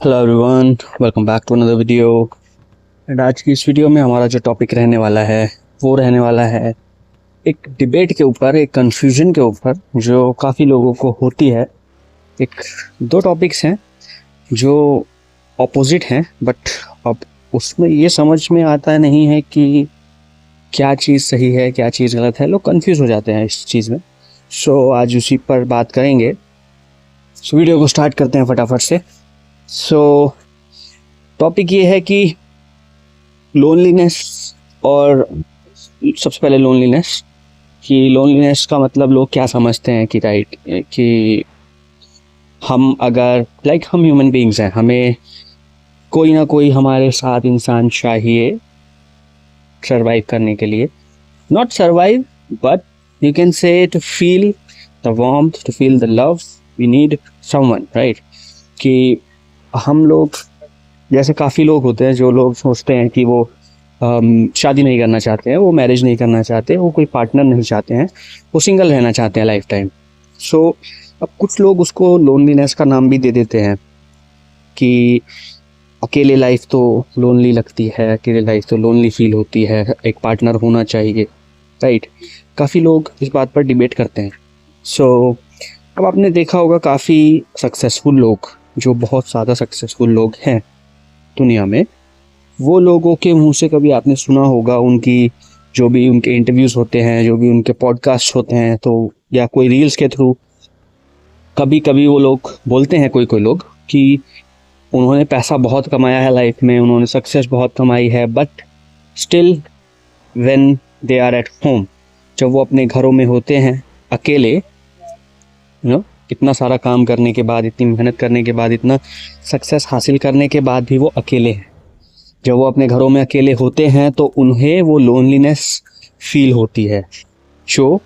Hello everyone, welcome back to another video. And आज की इस वीडियो में हमारा जो टॉपिक रहने वाला है वो रहने वाला है एक डिबेट के ऊपर, एक कंफ्यूजन के ऊपर जो काफ़ी लोगों को होती है। एक दो टॉपिक्स हैं जो ऑपोजिट हैं, बट अब उसमें ये समझ में आता नहीं है कि क्या चीज़ सही है क्या चीज़ गलत है। लोग कंफ्यूज हो जाते हैं इस चीज़ में। सो आज उसी पर बात करेंगे। सो वीडियो को स्टार्ट करते हैं फटाफट से। सो टॉपिक ये है कि लोनलीनेस, और सबसे पहले लोनलीनेस का मतलब लोग क्या समझते हैं कि राइट कि हम अगर हम ह्यूमन बीइंग्स हैं, हमें कोई ना कोई हमारे साथ इंसान चाहिए सरवाइव करने के लिए। Not survive, but you can say to feel the warmth, to feel the love, we need someone, right. कि हम लोग जैसे काफ़ी लोग होते हैं जो लोग सोचते हैं कि वो शादी नहीं करना चाहते हैं, वो मैरिज नहीं करना चाहते, वो कोई पार्टनर नहीं चाहते हैं, वो सिंगल रहना चाहते हैं लाइफ टाइम। सो अब कुछ लोग उसको लोनलीनेस का नाम भी दे देते हैं कि अकेले लाइफ तो लोनली लगती है, अकेले लाइफ तो लोनली फील होती है, एक पार्टनर होना चाहिए, राइट। काफ़ी लोग इस बात पर डिबेट करते हैं। सो अब आपने देखा होगा काफ़ी सक्सेसफुल लोग, जो बहुत ज़्यादा सक्सेसफुल लोग हैं दुनिया में, वो लोगों के मुंह से कभी आपने सुना होगा, उनकी जो भी उनके इंटरव्यूज़ होते हैं, जो भी उनके पॉडकास्ट होते हैं, तो या कोई रील्स के थ्रू कभी कभी वो लोग बोलते हैं, कोई लोग, कि उन्होंने पैसा बहुत कमाया है लाइफ में, उन्होंने सक्सेस बहुत कमाई है, but still when they are at home, जब वो अपने घरों में होते हैं अकेले, इतना सारा काम करने के बाद, इतनी मेहनत करने के बाद, इतना सक्सेस हासिल करने के बाद भी वो अकेले हैं। जब वो अपने घरों में अकेले होते हैं तो उन्हें वो लोनलीनेस फील होती है, जो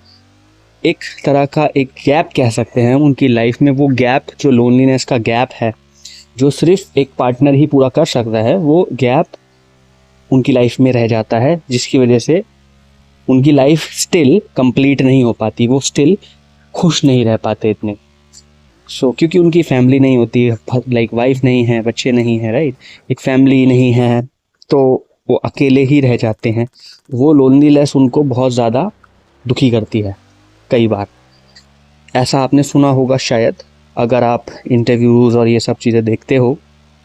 एक तरह का एक गैप कह सकते हैं उनकी लाइफ में। वो गैप, जो लोनलीनेस का गैप है, जो सिर्फ एक पार्टनर ही पूरा कर सकता है, वो गैप उनकी लाइफ में रह जाता है, जिसकी वजह से उनकी लाइफ स्टिल कंप्लीट नहीं हो पाती, वो स्टिल खुश नहीं रह पाते इतने। क्योंकि उनकी फैमिली नहीं होती, वाइफ नहीं है, बच्चे नहीं हैं, राइट, एक फैमिली नहीं है, तो वो अकेले ही रह जाते हैं। वो लोनलीनेस उनको बहुत ज़्यादा दुखी करती है। कई बार ऐसा आपने सुना होगा शायद, अगर आप इंटरव्यूज़ और ये सब चीज़ें देखते हो,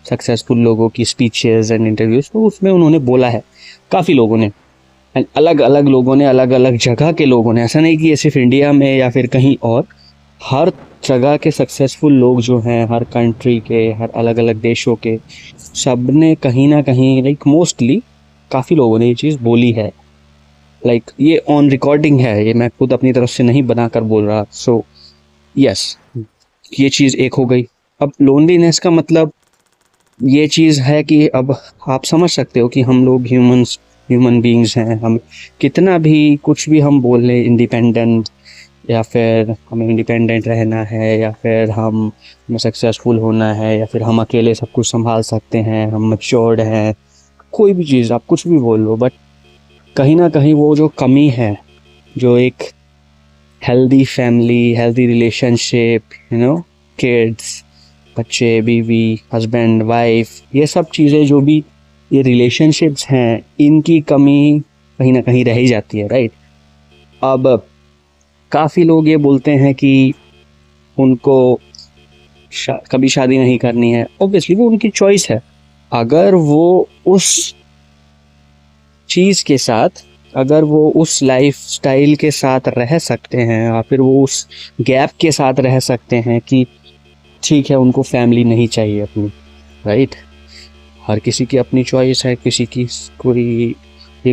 सक्सेसफुल लोगों की स्पीचेस एंड इंटरव्यूज़, तो उसमें उन्होंने बोला है, काफ़ी लोगों ने, अलग अलग लोगों ने, अलग अलग जगह के लोगों ने, ऐसा नहीं कि ये सिर्फ इंडिया में या फिर कहीं और, हर जगह के सक्सेसफुल लोग जो हैं, हर कंट्री के, हर अलग अलग देशों के, सब ने कहीं ना कहीं मोस्टली काफ़ी लोगों ने ये चीज़ बोली है। ये ऑन रिकॉर्डिंग है, ये मैं खुद अपनी तरफ से नहीं बना कर बोल रहा। सो यस, ये चीज़ एक हो गई। अब लोनलीनेस का मतलब ये चीज़ है कि अब आप समझ सकते हो कि हम लोग ह्यूमन बीइंग्स हैं, हम कितना भी कुछ भी हम बोल लें, इंडिपेंडेंट, या फिर हमें इंडिपेंडेंट रहना है, या फिर हमें सक्सेसफुल होना है, या फिर हम अकेले सब कुछ संभाल सकते हैं, हम मैच्योर्ड हैं, कोई भी चीज़ आप कुछ भी बोल लो, बट कहीं ना कहीं वो जो कमी है, जो एक healthy family, healthy relationship, kids, बच्चे, बीवी, हस्बैंड, वाइफ, ये सब चीज़ें जो भी ये रिलेशनशिप्स हैं, इनकी कमी कहीं ना कहीं रह ही जाती है, राइट। अब काफ़ी लोग ये बोलते हैं कि उनको कभी शादी नहीं करनी है। ऑब्वियसली वो उनकी चॉइस है। अगर वो उस चीज़ के साथ, अगर वो उस लाइफ स्टाइल के साथ रह सकते हैं, या फिर वो उस गैप के साथ रह सकते हैं कि ठीक है, उनको फैमिली नहीं चाहिए अपनी, राइट। हर किसी की अपनी चॉइस है, किसी की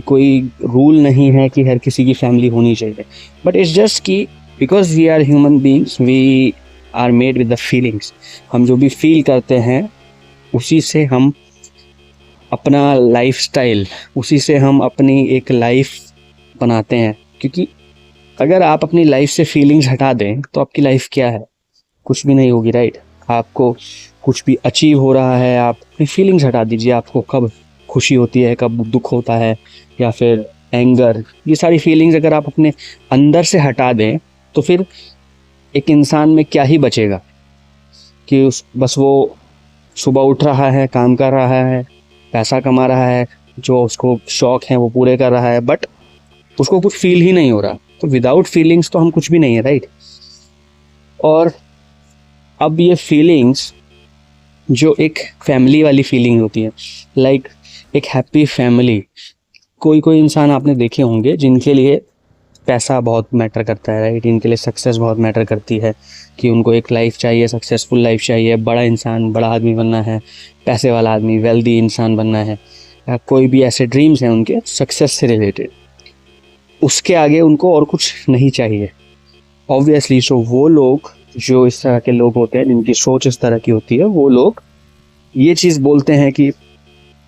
कोई रूल नहीं है कि हर किसी की फैमिली होनी चाहिए, बट इट्स जस्ट कि because we are human beings, we are made with the feelings. हम जो भी फील करते हैं उसी से हम अपना लाइफ स्टाइल, उसी से हम अपनी एक लाइफ बनाते हैं। क्योंकि अगर आप अपनी लाइफ से फीलिंग्स हटा दें तो आपकी लाइफ क्या है? कुछ भी नहीं होगी, राइट। आपको कुछ भी अचीव हो रहा है, आप अपनी फीलिंग्स हटा दीजिए, आपको कब खुशी होती है, कब दुख होता है, या फिर एंगर, ये सारी फीलिंग्स अगर आप अपने अंदर से हटा दें तो फिर एक इंसान में क्या ही बचेगा कि बस वो सुबह उठ रहा है, काम कर रहा है, पैसा कमा रहा है, जो उसको शौक हैं वो पूरे कर रहा है, बट उसको कुछ फील ही नहीं हो रहा। तो विदाउट फीलिंग्स तो हम कुछ भी नहीं है, राइट। और अब ये फीलिंग्स जो एक फैमिली वाली फीलिंग होती है, लाइक एक हैप्पी फैमिली, कोई कोई इंसान आपने देखे होंगे जिनके लिए पैसा बहुत मैटर करता है, राइट। इनके लिए सक्सेस बहुत मैटर करती है कि उनको एक लाइफ चाहिए, सक्सेसफुल लाइफ चाहिए, बड़ा इंसान, बड़ा आदमी बनना है, पैसे वाला आदमी, वेल्दी इंसान बनना है, या कोई भी ऐसे ड्रीम्स हैं उनके सक्सेस से रिलेटेड। उसके आगे उनको और कुछ नहीं चाहिए ऑब्वियसली। सो वो लोग जो इस तरह के लोग होते हैं, जिनकी सोच इस तरह की होती है, वो लोग ये चीज़ बोलते हैं कि,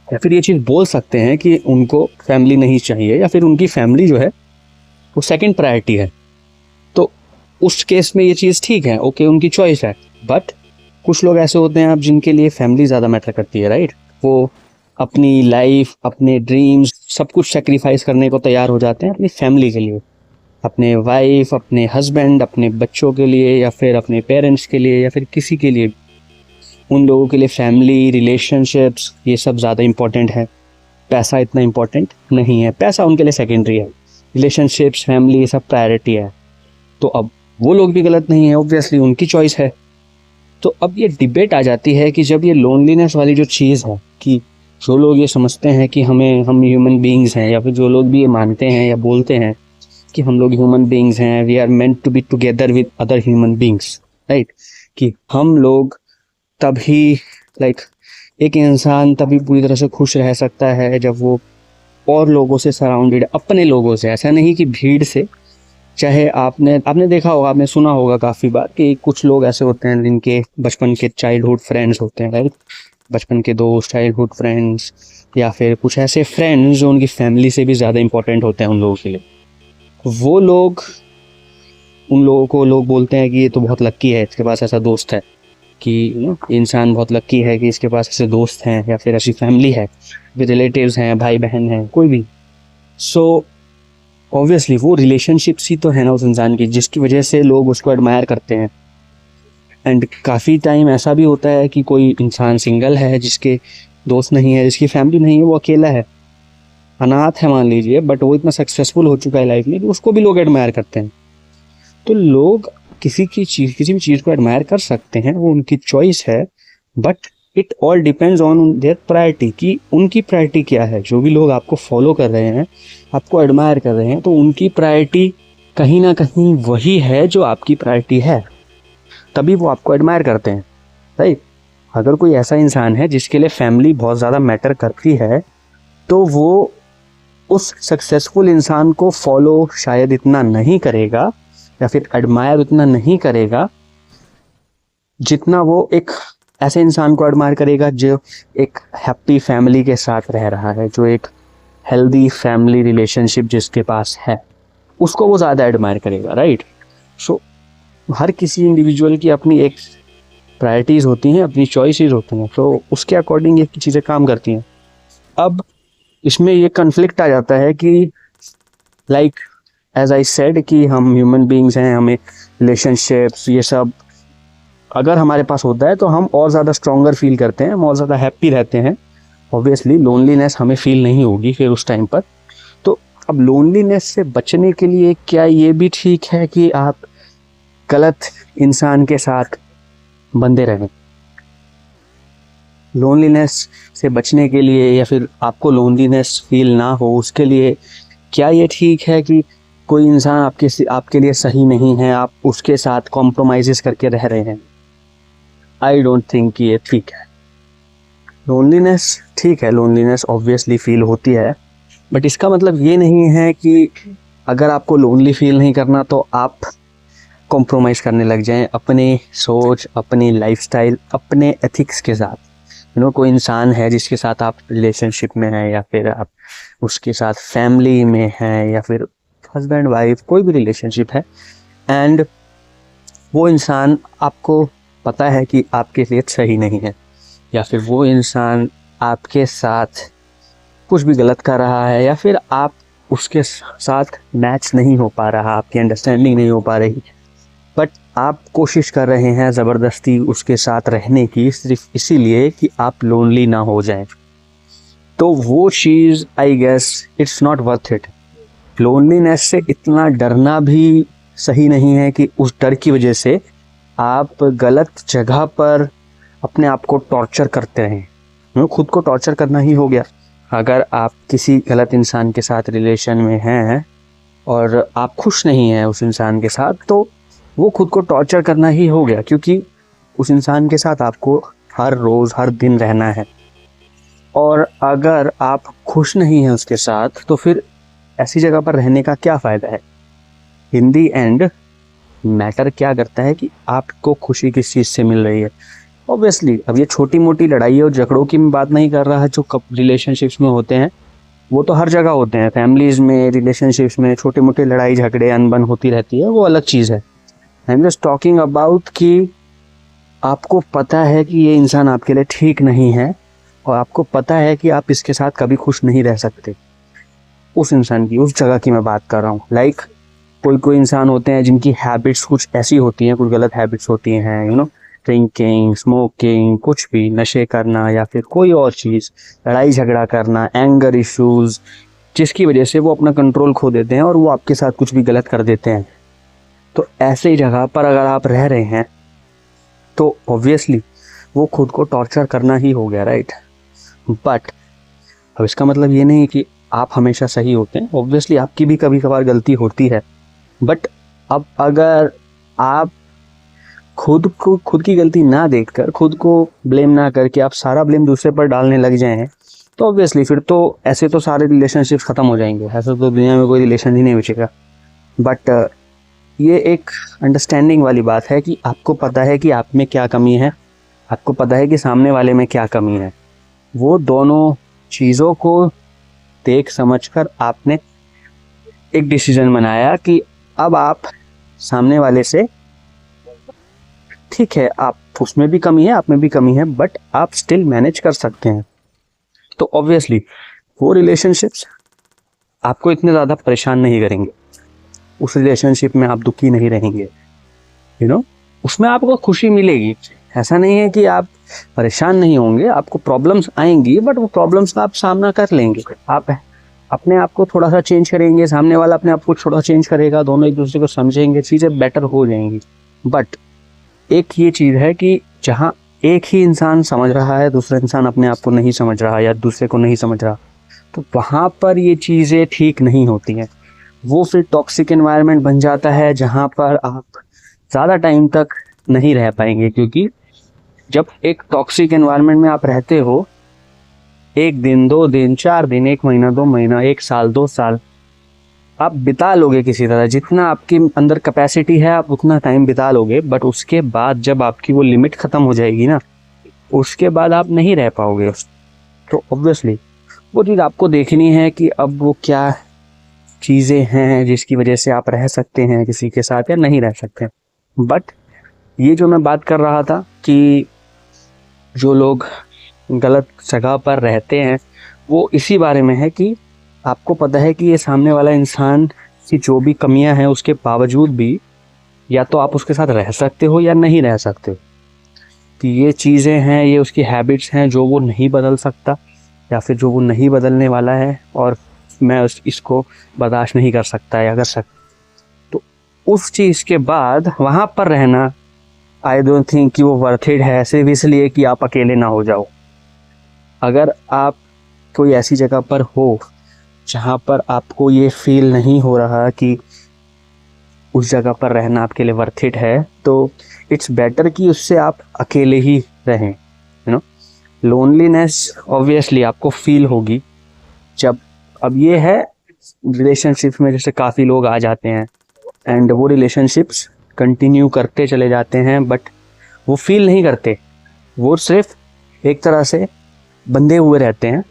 या फिर ये चीज़ बोल सकते हैं कि उनको फैमिली नहीं चाहिए, या फिर उनकी फैमिली जो है वो सेकंड प्रायोरिटी है। तो उस केस में ये चीज़ ठीक है, ओके, उनकी चॉइस है। बट कुछ लोग ऐसे होते हैं आप जिनके लिए फैमिली ज़्यादा मैटर करती है, राइट। वो अपनी लाइफ, अपने ड्रीम्स, सब कुछ सेक्रीफाइस करने को तैयार हो जाते हैं अपनी फैमिली के लिए, अपने वाइफ, अपने हस्बैंड, अपने बच्चों के लिए, या फिर अपने पेरेंट्स के लिए, या फिर किसी के लिए। उन लोगों के लिए फैमिली, रिलेशनशिप्स, ये सब ज़्यादा इम्पोर्टेंट है। पैसा इतना इम्पोर्टेंट नहीं है, पैसा उनके लिए सेकेंडरी है, रिलेशनशिप्स, फैमिली, ये सब प्रायोरिटी है। तो अब वो लोग भी गलत नहीं है, ऑब्वियसली उनकी चॉइस है। तो अब ये डिबेट आ जाती है कि जब ये लोनलीनेस वाली जो चीज़ है, कि जो लोग ये समझते हैं कि हम ह्यूमन बीइंग्स हैं, या फिर जो लोग भी ये मानते हैं या बोलते हैं कि हम लोग ह्यूमन बीइंग्स हैं, we are meant to be together with other human beings, right, कि हम लोग तभी, लाइक एक इंसान तभी पूरी तरह से खुश रह सकता है जब वो और लोगों से सराउंडेड, अपने लोगों से, ऐसा नहीं कि भीड़ से। चाहे आपने देखा होगा, आपने सुना होगा काफ़ी बार कि कुछ लोग ऐसे होते हैं जिनके बचपन के चाइल्डहुड फ्रेंड्स होते हैं, राइट, बचपन के दोस्त, चाइल्डहुड फ्रेंड्स, या फिर कुछ ऐसे फ्रेंड्स जो उनकी फैमिली से भी ज़्यादा इंपॉर्टेंट होते हैं उन लोगों के लिए। वो लोग, उन लोगों को लोग बोलते हैं कि ये तो बहुत लक्की है, इसके पास ऐसा दोस्त है, कि इंसान बहुत लक्की है कि इसके पास ऐसे दोस्त हैं, या फिर ऐसी फैमिली है, फिर रिलेटिव्स हैं, भाई बहन हैं, कोई भी। सो ऑब्वियसली वो रिलेशनशिप्स ही तो है ना उस इंसान की, जिसकी वजह से लोग उसको एडमायर करते हैं। एंड काफ़ी टाइम ऐसा भी होता है कि कोई इंसान सिंगल है, जिसके दोस्त नहीं है, जिसकी फैमिली नहीं है, वो अकेला है, अनाथ है मान लीजिए, बट वो इतना सक्सेसफुल हो चुका है लाइफ में कि उसको भी लोग एडमायर करते हैं। तो लोग किसी भी चीज़ को एडमायर कर सकते हैं, वो उनकी चॉइस है, but it all depends on their priority, कि उनकी प्रायोरिटी क्या है। जो भी लोग आपको फॉलो कर रहे हैं, आपको एडमायर कर रहे हैं, तो उनकी प्रायोरिटी कहीं ना कहीं वही है जो आपकी प्रायोरिटी है, तभी वो आपको एडमायर करते हैं, राइट। अगर कोई ऐसा इंसान है जिसके लिए फैमिली बहुत ज़्यादा मैटर करती है, तो वो उस सक्सेसफुल इंसान को फॉलो शायद इतना नहीं करेगा, या फिर एडमायर उतना नहीं करेगा, जितना वो एक ऐसे इंसान को एडमायर करेगा जो एक हैप्पी फैमिली के साथ रह रहा है, जो एक हेल्दी फैमिली रिलेशनशिप जिसके पास है, उसको वो ज़्यादा एडमायर करेगा, राइट। सो हर किसी इंडिविजुअल की अपनी एक प्रायोरिटीज़ होती हैं, अपनी चॉइसेस होती हैं, तो उसके अकॉर्डिंग ये चीज़ें काम करती हैं। अब इसमें ये कन्फ्लिक्ट आ जाता है कि लाइक एज आई सेड कि हम ह्यूमन बीइंग्स हैं, हमें रिलेशनशिप्स, ये सब अगर हमारे पास होता है तो हम और ज़्यादा स्ट्रॉन्गर फील करते हैं, हम और ज़्यादा हैप्पी रहते हैं। ऑब्वियसली लोनलीनेस हमें फील नहीं होगी फिर उस टाइम पर। तो अब लोनलीनेस से बचने के लिए क्या ये भी ठीक है कि आप गलत इंसान के साथ बंधे रहें? लोनलीनेस से बचने के लिए, या फिर आपको लोनलीनेस फील ना हो उसके लिए, क्या ये ठीक है कि कोई इंसान आपके लिए सही नहीं है, आप उसके साथ कॉम्प्रोमाइज़ करके रह रहे हैं? आई डोंट थिंक कि ये ठीक है। लोनलीनेस ठीक है, लोनलीनेस ऑब्वियसली फील होती है, बट इसका मतलब ये नहीं है कि अगर आपको लोनली फील नहीं करना तो आप कॉम्प्रोमाइज़ करने लग जाएं अपनी सोच, अपनी लाइफस्टाइल, अपने एथिक्स के साथ। कोई इंसान है जिसके साथ आप रिलेशनशिप में हैं, या फिर आप उसके साथ फैमिली में हैं, या फिर हस्बैंड वाइफ, कोई भी रिलेशनशिप है, एंड वो इंसान आपको पता है कि आपके लिए सही नहीं है, या फिर वो इंसान आपके साथ कुछ भी गलत कर रहा है, या फिर आप उसके साथ मैच नहीं हो पा रहा, आपकी अंडरस्टैंडिंग नहीं हो पा रही, बट आप कोशिश कर रहे हैं ज़बरदस्ती उसके साथ रहने की, सिर्फ इसीलिए कि आप लोनली ना हो जाएं, तो वो चीज़ I guess it's not worth it. Loneliness से इतना डरना भी सही नहीं है कि उस डर की वजह से आप गलत जगह पर अपने आप को टॉर्चर करते रहें। खुद को टॉर्चर करना ही हो गया। अगर आप किसी गलत इंसान के साथ रिलेशन में हैं और आप खुश नहीं हैं उस इंसान के साथ, तो वो खुद को टॉर्चर करना ही हो गया, क्योंकि उस इंसान के साथ आपको हर रोज़ हर दिन रहना है। और अगर आप खुश नहीं हैं उसके साथ, तो फिर ऐसी जगह पर रहने का क्या फ़ायदा है। इन दी एंड मैटर क्या करता है कि आपको खुशी किस चीज़ से मिल रही है। ऑब्वियसली अब ये छोटी मोटी लड़ाई और झगड़ों की मैं बात नहीं कर रहा जो रिलेशनशिप्स में होते हैं, वो तो हर जगह होते हैं। फैमिलीज़ में, रिलेशनशिप्स में छोटी मोटी लड़ाई झगड़े अनबन होती रहती है, वो अलग चीज़ है। I am just talking about कि आपको पता है कि ये इंसान आपके लिए ठीक नहीं है और आपको पता है कि आप इसके साथ कभी खुश नहीं रह सकते। उस इंसान की, उस जगह की मैं बात कर रहा हूँ। लाइक कोई इंसान होते हैं जिनकी हैबिट्स कुछ ऐसी होती हैं, कुछ गलत हैबिट्स होती हैं, ड्रिंकिंग, स्मोकिंग, कुछ भी नशे करना या फिर कोई और चीज़, लड़ाई झगड़ा करना, एंगर इश्यूज़, जिसकी वजह से वो अपना कंट्रोल खो देते हैं और वो आपके साथ कुछ भी गलत कर देते हैं। तो ऐसे जगह पर अगर आप रह रहे हैं तो ऑब्वियसली वो खुद को टॉर्चर करना ही हो गया, राइट। बट अब इसका मतलब ये नहीं कि आप हमेशा सही होते हैं। ऑब्वियसली आपकी भी कभी कभार गलती होती है, बट अब अगर आप खुद की गलती ना देखकर, खुद को ब्लेम ना करके आप सारा ब्लेम दूसरे पर डालने लग जाएं, तो ऑब्वियसली फिर तो ऐसे तो सारे रिलेशनशिप्स ख़त्म हो जाएंगे। ऐसा तो दुनिया में कोई रिलेशन ही नहीं बचेगा। बट ये एक अंडरस्टैंडिंग वाली बात है कि आपको पता है कि आप में क्या कमी है, आपको पता है कि सामने वाले में क्या कमी है। वो दोनों चीज़ों को देख समझकर आपने एक डिसीजन बनाया कि अब आप सामने वाले से, ठीक है आप उसमें भी कमी है, आप में भी कमी है, बट आप स्टिल मैनेज कर सकते हैं। तो ऑब्वियसली वो रिलेशनशिप्स आपको इतने ज़्यादा परेशान नहीं करेंगे। उस रिलेशनशिप में आप दुखी नहीं रहेंगे, उसमें आपको खुशी मिलेगी। ऐसा नहीं है कि आप परेशान नहीं होंगे, आपको प्रॉब्लम्स आएंगी, बट वो प्रॉब्लम्स का आप सामना कर लेंगे। आप अपने आप को थोड़ा सा चेंज करेंगे, सामने वाला अपने आप को थोड़ा चेंज करेगा, दोनों एक दूसरे को समझेंगे, चीज़ें बेटर हो जाएंगी। बट एक ये चीज़ है कि जहाँ एक ही इंसान समझ रहा है, दूसरा इंसान अपने आप को नहीं समझ रहा या दूसरे को नहीं समझ रहा, तो वहाँ पर ये चीज़ें ठीक नहीं होती हैं। वो फिर टॉक्सिक एनवायरनमेंट बन जाता है जहाँ पर आप ज़्यादा टाइम तक नहीं रह पाएंगे। क्योंकि जब एक टॉक्सिक एनवायरनमेंट में आप रहते हो, 1 दिन, 2 दिन, 4 दिन, 1 महीना, 2 महीना, 1 साल, 2 साल आप बिता लोगे किसी तरह। जितना आपके अंदर कैपेसिटी है आप उतना टाइम बिता लोगे, बट उसके बाद जब आपकी वो लिमिट ख़त्म हो जाएगी ना, उसके बाद आप नहीं रह पाओगे। तो ऑब्वियसली वो चीज़ आपको देखनी है कि अब वो क्या चीज़ें हैं जिसकी वजह से आप रह सकते हैं किसी के साथ या नहीं रह सकते। बट ये जो मैं बात कर रहा था कि जो लोग गलत जगह पर रहते हैं, वो इसी बारे में है कि आपको पता है कि ये सामने वाला इंसान की जो भी कमियां हैं उसके बावजूद भी या तो आप उसके साथ रह सकते हो या नहीं रह सकते। कि ये चीज़ें हैं, ये उसकी हैबिट्स हैं जो वो नहीं बदल सकता या फिर जो वो नहीं बदलने वाला है, और मैं इसको बर्दाश्त नहीं कर सकता या कर सकता। तो उस चीज़ के बाद वहाँ पर रहना आई डोंट थिंक कि वो वर्थ इट है, सिर्फ इसलिए कि आप अकेले ना हो जाओ। अगर आप कोई ऐसी जगह पर हो जहाँ पर आपको ये फील नहीं हो रहा कि उस जगह पर रहना आपके लिए वर्थ इट है, तो इट्स बेटर कि उससे आप अकेले ही रहें। लोनलीनेस ऑब्वियसली आपको फील होगी जब, अब ये है रिलेशनशिप में जैसे काफ़ी लोग आ जाते हैं एंड वो रिलेशनशिप्स कंटिन्यू करते चले जाते हैं, बट वो फील नहीं करते, वो सिर्फ एक तरह से बंधे हुए रहते हैं,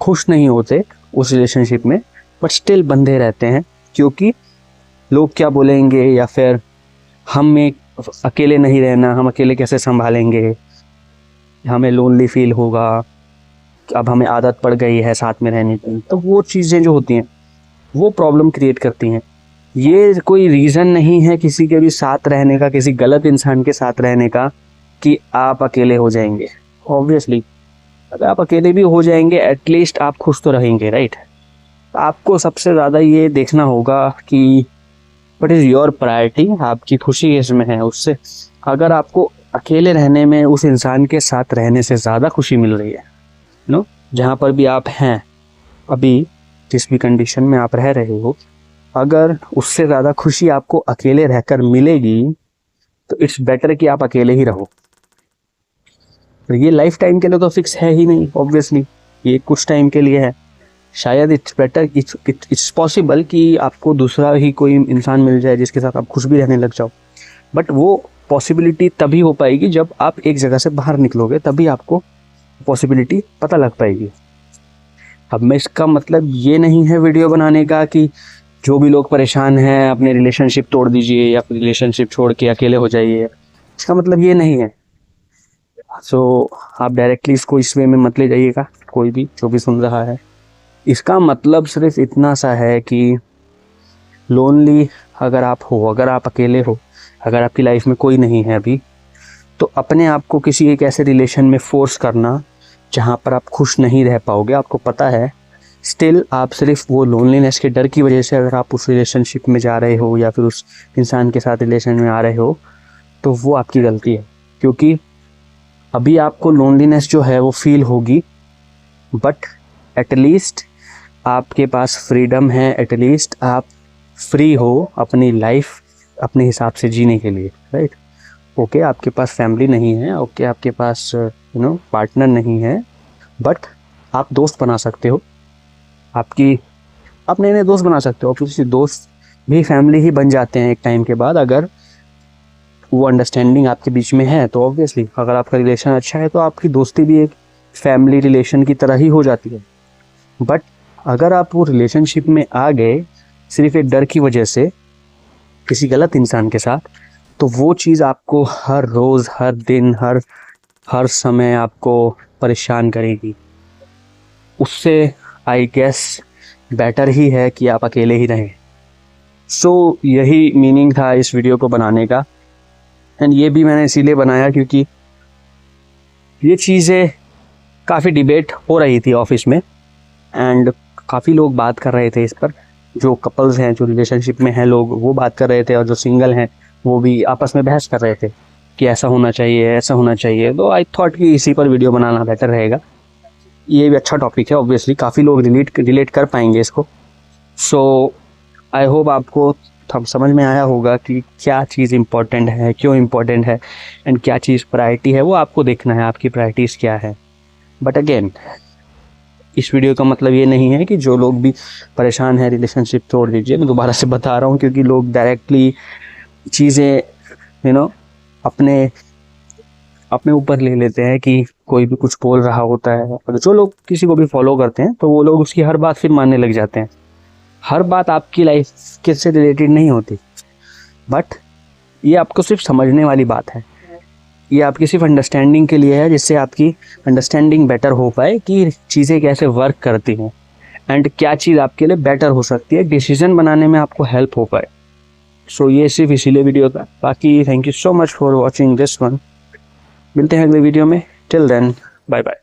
खुश नहीं होते उस रिलेशनशिप में, बट स्टिल बंधे रहते हैं। क्योंकि लोग क्या बोलेंगे, या फिर हम एक अकेले नहीं रहना, हम अकेले कैसे संभालेंगे, हमें लोनली फील होगा, अब हमें आदत पड़ गई है साथ में रहने की। तो वो चीज़ें जो होती हैं वो प्रॉब्लम क्रिएट करती हैं। ये कोई रीज़न नहीं है किसी के भी साथ रहने का, किसी गलत इंसान के साथ रहने का, कि आप अकेले हो जाएंगे। ऑब्वियसली अगर आप अकेले भी हो जाएंगे एटलीस्ट आप खुश तो रहेंगे, राइट। आपको सबसे ज़्यादा ये देखना होगा कि व्हाट इज़ योर प्रायोरिटी, आपकी खुशी इसमें है। उससे अगर आपको अकेले रहने में उस इंसान के साथ रहने से ज़्यादा खुशी मिल रही है, नो, जहाँ पर भी आप हैं अभी, जिस भी कंडीशन में आप रह रहे हो, अगर उससे ज़्यादा खुशी आपको अकेले रहकर मिलेगी तो इट्स बेटर कि आप अकेले ही रहो। तो ये लाइफ टाइम के लिए तो फिक्स है ही नहीं, ऑब्वियसली ये कुछ टाइम के लिए है। शायद इट्स बेटर, इट्स पॉसिबल कि आपको दूसरा ही कोई इंसान मिल जाए जिसके साथ आप खुश भी रहने लग जाओ, बट वो पॉसिबिलिटी तभी हो पाएगी जब आप एक जगह से बाहर निकलोगे, तभी आपको पॉसिबिलिटी पता लग पाएगी। अब मैं इसका मतलब ये नहीं है वीडियो बनाने का कि जो भी लोग परेशान हैं अपने रिलेशनशिप तोड़ दीजिए या फिर रिलेशनशिप छोड़ के अकेले हो जाइए, इसका मतलब ये नहीं है। सो आप डायरेक्टली इसको इस वे में मत ले जाइएगा, कोई भी जो भी सुन रहा है। इसका मतलब सिर्फ इतना सा है कि लोनली अगर आप हो, अगर आप अकेले हो, अगर आपकी लाइफ में कोई नहीं है अभी, तो अपने आप को किसी एक ऐसे रिलेशन में फोर्स करना जहाँ पर आप खुश नहीं रह पाओगे, आपको पता है स्टिल आप सिर्फ वो लोनलीनेस के डर की वजह से अगर आप उस रिलेशनशिप में जा रहे हो या फिर उस इंसान के साथ रिलेशन में आ रहे हो, तो वो आपकी गलती है। क्योंकि अभी आपको लोनलीनेस जो है वो फील होगी, बट एटलीस्ट आपके पास फ्रीडम है, एटलीस्ट आप फ्री हो अपनी लाइफ अपने हिसाब से जीने के लिए, राइट। ओके आपके पास फैमिली नहीं है, ओके आपके पास पार्टनर नहीं है, बट आप दोस्त बना सकते हो, आप नए नए दोस्त बना सकते हो। किसी दोस्त भी फैमिली ही बन जाते हैं एक टाइम के बाद, अगर वो अंडरस्टैंडिंग आपके बीच में है। तो ऑब्वियसली अगर आपका रिलेशन अच्छा है तो आपकी दोस्ती भी एक फैमिली रिलेशन की तरह ही हो जाती है। बट अगर आप वो रिलेशनशिप में आ गए सिर्फ एक डर की वजह से किसी गलत इंसान के साथ, तो वो चीज़ आपको हर रोज़, हर दिन, हर समय आपको परेशान करेगी। उससे आई गेस बेटर ही है कि आप अकेले ही रहें। सो यही मीनिंग था इस वीडियो को बनाने का। एंड ये भी मैंने इसीलिए बनाया क्योंकि ये चीज़ें काफ़ी डिबेट हो रही थी ऑफिस में, एंड काफ़ी लोग बात कर रहे थे इस पर। जो कपल्स हैं, जो रिलेशनशिप में हैं लोग, वो बात कर रहे थे, और जो सिंगल हैं वो भी आपस में बहस कर रहे थे कि ऐसा होना चाहिए, ऐसा होना चाहिए। तो आई थॉट कि इसी पर वीडियो बनाना बेटर रहेगा। ये भी अच्छा टॉपिक है, ऑब्वियसली काफ़ी लोग रिलेट कर पाएंगे इसको। सो आई होप आपको समझ में आया होगा कि क्या चीज़ इम्पोर्टेंट है, क्यों इम्पोर्टेंट है, एंड क्या चीज़ प्रायोरिटी है, वो आपको देखना है, आपकी प्रायोरिटीज़ क्या है। बट अगेन इस वीडियो का मतलब ये नहीं है कि जो लोग भी परेशान हैं रिलेशनशिप तोड़ दीजिए। मैं दोबारा से बता रहा हूँ क्योंकि लोग डायरेक्टली चीज़ें अपने ऊपर ले लेते हैं कि कोई भी कुछ बोल रहा होता है, और जो लोग किसी को भी फॉलो करते हैं तो वो लोग उसकी हर बात फिर मानने लग जाते हैं। हर बात आपकी लाइफ के से रिलेटेड नहीं होती, बट ये आपको सिर्फ समझने वाली बात है। ये आपकी सिर्फ अंडरस्टैंडिंग के लिए है, जिससे आपकी अंडरस्टैंडिंग बेटर हो पाए कि चीज़ें कैसे वर्क करती हैं एंड क्या चीज़ आपके लिए बेटर हो सकती है, डिसीजन बनाने में आपको हेल्प हो पाए। सो ये सिर्फ इसीलिए वीडियो था। बाकी thank you so much for watching this one. मिलते हैं अगले वीडियो में। Till then bye bye.